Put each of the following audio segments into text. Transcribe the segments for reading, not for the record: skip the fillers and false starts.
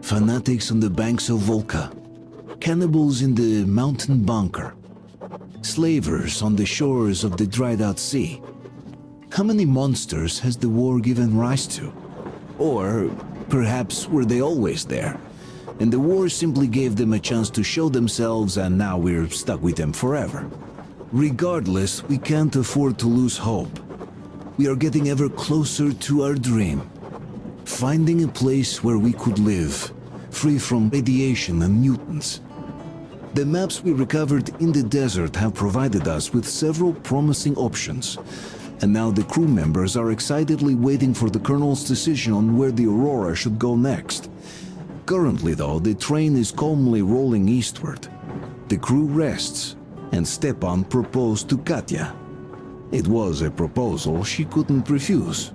fanatics on the banks of Volga, cannibals in the mountain bunker, slavers on the shores of the dried-out sea. How many monsters has the war given rise to? Or perhaps were they always there, and the war simply gave them a chance to show themselves and now we're stuck with them forever? Regardless, we can't afford to lose hope. We are getting ever closer to our dream. Finding a place where we could live, free from radiation and mutants. The maps we recovered in the desert have provided us with several promising options, and now the crew members are excitedly waiting for the Colonel's decision on where the Aurora should go next. Currently, though, the train is calmly rolling eastward. The crew rests, and Stepan proposed to Katya. It was a proposal she couldn't refuse.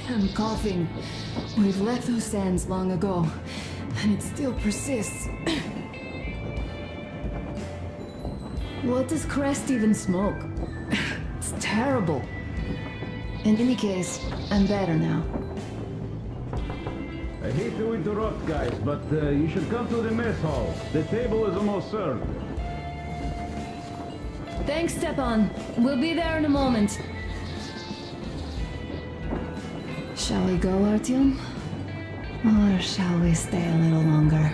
Damn coughing. We've left those sands long ago, and it still persists. What does Crest even smoke? It's terrible. In any case, I'm better now. I hate to interrupt, guys, but you should come to the mess hall. The table is almost served. Thanks, Stepan. We'll be there in a moment. Shall we go, Artyom? Or shall we stay a little longer?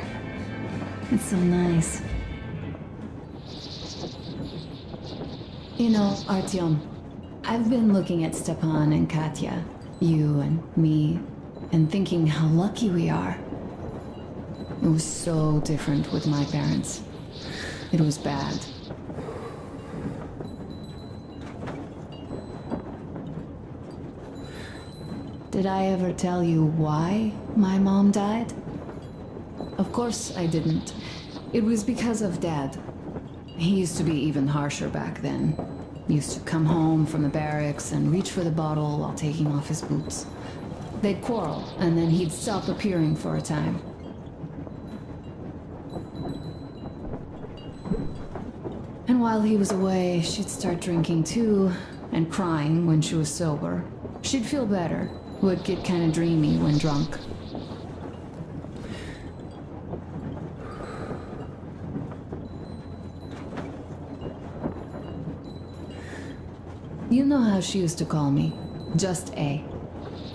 It's so nice. You know, Artyom, I've been looking at Stepan and Katya, you and me, and thinking how lucky we are. It was so different with my parents. It was bad. Did I ever tell you why my mom died? Of course I didn't. It was because of Dad. He used to be even harsher back then. He used to come home from the barracks and reach for the bottle while taking off his boots. They'd quarrel, and then he'd stop appearing for a time. And while he was away, she'd start drinking too, and crying when she was sober. She'd feel better. Would get kind of dreamy when drunk. You know how she used to call me? Just A.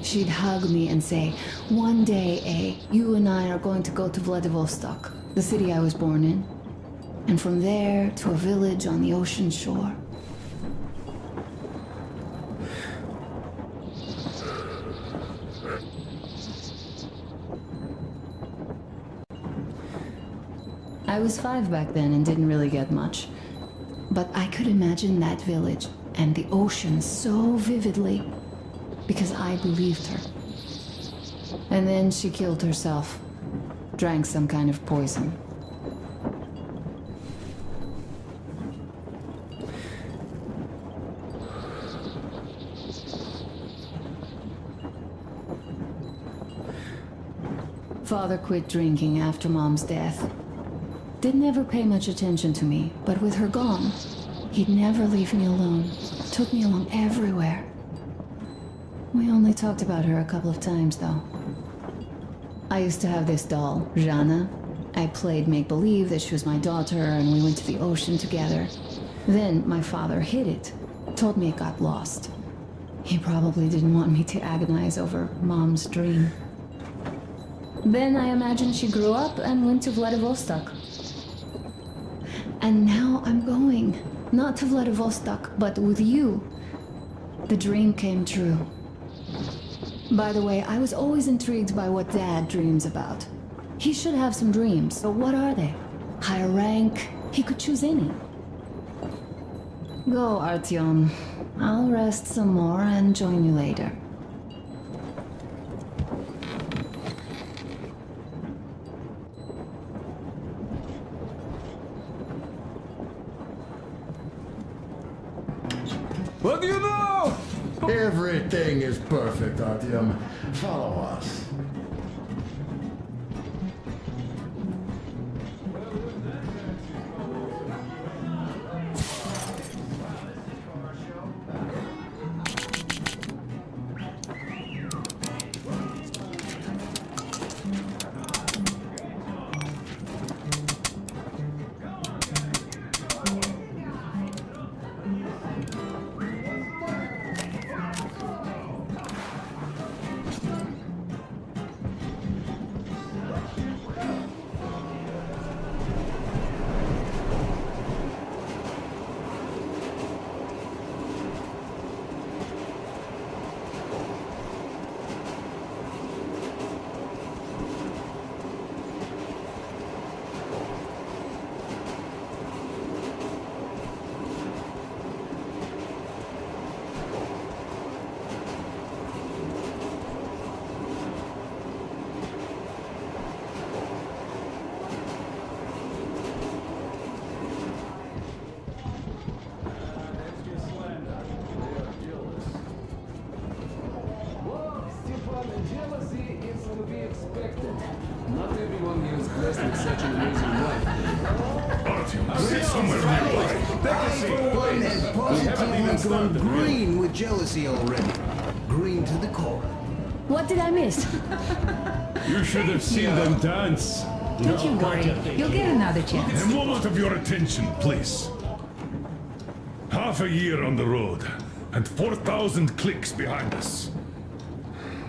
She'd hug me and say, "One day, A, you and I are going to go to Vladivostok, the city I was born in. And from there to a village on the ocean shore." I was 5 back then and didn't really get much. But I could imagine that village and the ocean so vividly because I believed her. And then she killed herself. Drank some kind of poison. Father quit drinking after Mom's death. Didn't ever pay much attention to me, but with her gone, he'd never leave me alone. Took me along everywhere. We only talked about her a couple of times, though. I used to have this doll, Jana. I played make-believe that she was my daughter, and we went to the ocean together. Then my father hid it, told me it got lost. He probably didn't want me to agonize over Mom's dream. Then I imagine she grew up and went to Vladivostok. And now I'm going. Not to Vladivostok, but with you. The dream came true. By the way, I was always intrigued by what Dad dreams about. He should have some dreams, but what are they? Higher rank? He could choose any. Go, Artyom. I'll rest some more and join you later. What do you know? Everything is perfect, Artyom. Follow us. Not everyone here is blessed with such an amazing wife. Artyom, sit somewhere nearby. Everyone has positively gone green with jealousy already. Green to the core. What did I miss? You should have seen them dance. Don't you worry. You'll get another chance. A moment of your attention, please. Half a year on the road, and 4,000 clicks behind us.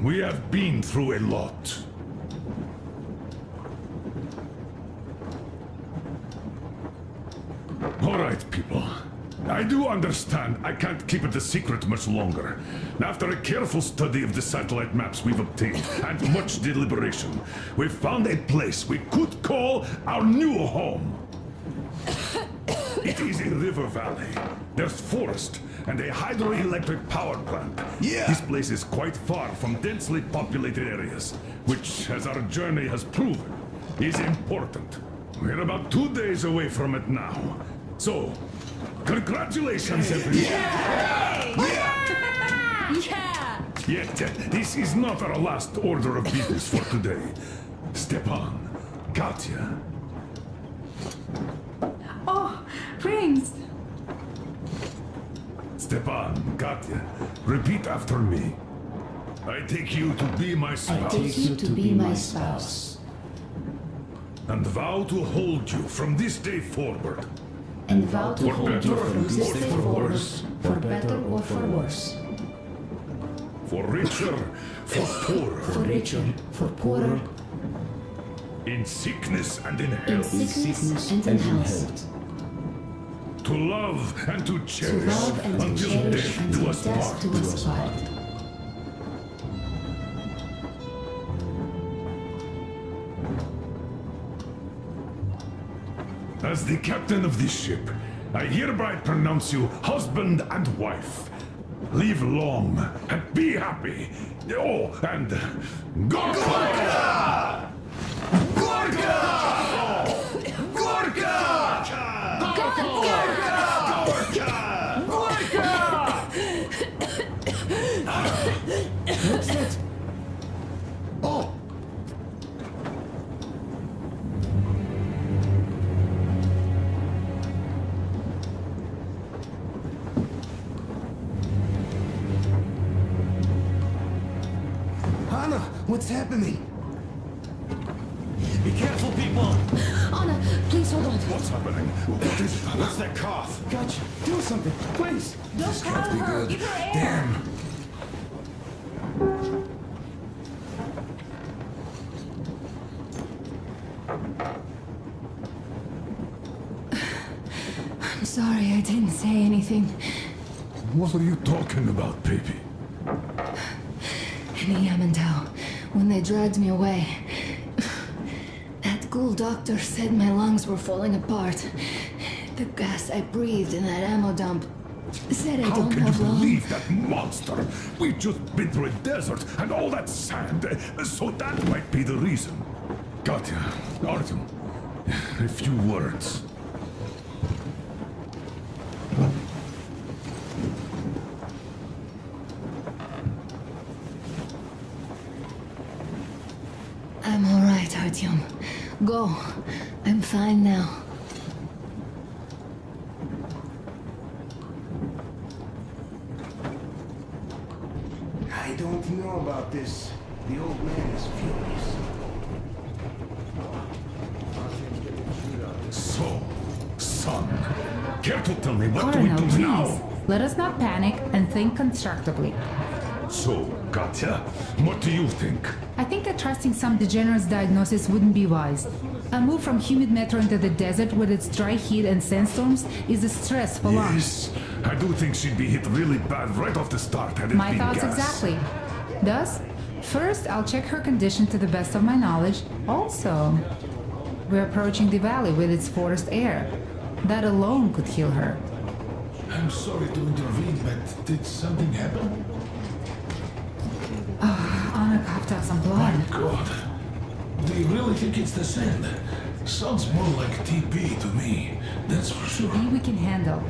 We have been through a lot. All right, people. I do understand I can't keep it a secret much longer. After a careful study of the satellite maps we've obtained, and much deliberation, we've found a place we could call our new home. It is a river valley. There's forest and a hydroelectric power plant. Yeah. This place is quite far from densely populated areas, which, as our journey has proven, is important. We're about 2 days away from it now. So, congratulations, everyone. Yet, this is not our last order of business for today. Stepan, Katya, Oh, Prince! Stepan, Katya, repeat after me. I take you to be my spouse. Take you to be my spouse. And vow to hold you from this day forward. And vow to For hold better you from or this day for forward, worse. for better or for worse. For richer, for poorer. For richer, for poorer, In sickness and in in health. sickness and in health. To love and to To cherish. love and to until cherish death until do us death part. do us part. As the captain of this ship, I hereby pronounce you husband and wife. Live long and be happy. Oh, and Gorka! Gorka! What's that? Oh! Anna, what's happening? Be careful, people! Anna, please hold on. What's happening? What is it? What's that cough? Gotcha. Do something, please. Don't call her! Give her air! Damn. I'm sorry I didn't say anything. What are you talking about, baby? In Yamantau, when they dragged me away, that ghoul doctor said my lungs were falling apart. The gas I breathed in that ammo dump Said I How don't can you have long. believe that monster? We've just been through a desert and all that sand, so that might be the reason. Katya, Artyom, a few words. I'm all right, Artyom. Go. I'm fine now. I don't know about this. The old man is furious. So, son, care to tell me what do we Colonel, do please. now? Let us not panic and think constructively. So, Katya, what do you think? I think that trusting some degenerate's diagnosis wouldn't be wise. A move from humid metro into the desert with its dry heat and sandstorms is a stress for lungs. Yes, I do think she'd be hit really bad right off the start had it My been thoughts gas. exactly. Thus, first I'll check her condition to the best of my knowledge. Also, we're approaching the valley with its forest air. That alone could heal her. I'm sorry to intervene, but did something happen? Anna coughed out some My blood. God. Do you really think it's the sand? Sounds more like TB to me, that's for sure. TB we can handle.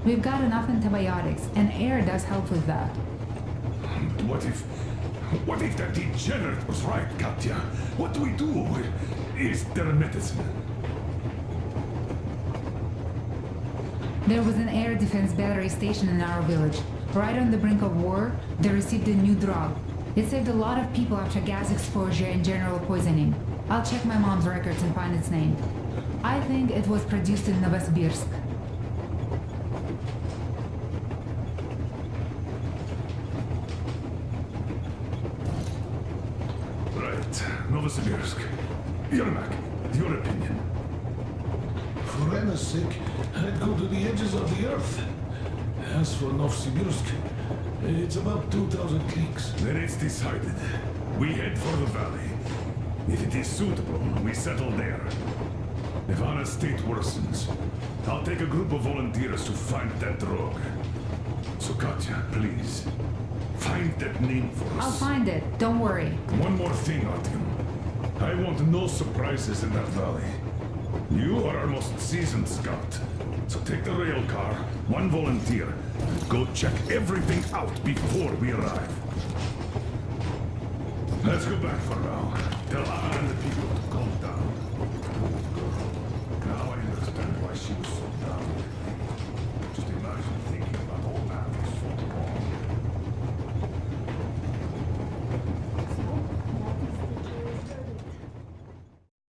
We've got enough antibiotics, and air does help with that. But what if that degenerate was right, Katya? What do we do? Is there a medicine? There was an air defense battery station in our village. Right on the brink of war, they received a new drug. It saved a lot of people after gas exposure and general poisoning. I'll check my mom's records and find its name. I think it was produced in Novosibirsk. Right, Novosibirsk. Yermak, your opinion. For Anna's sake, I'd go to the edges of the earth. As for Novosibirsk, it's about 2,000 cliques. Then it's decided. We head for the valley. If it is suitable, we settle there. If Anna's state worsens, I'll take a group of volunteers to find that drug. So Katya, please, find that name for us. I'll find it, don't worry. One more thing, Artyom. I want no surprises in that valley. You are our most seasoned scout. So take the rail car, one volunteer, and go check everything out before we arrive. Let's go back for now. Tell Anna and the people to calm down. Now I understand why she was so down.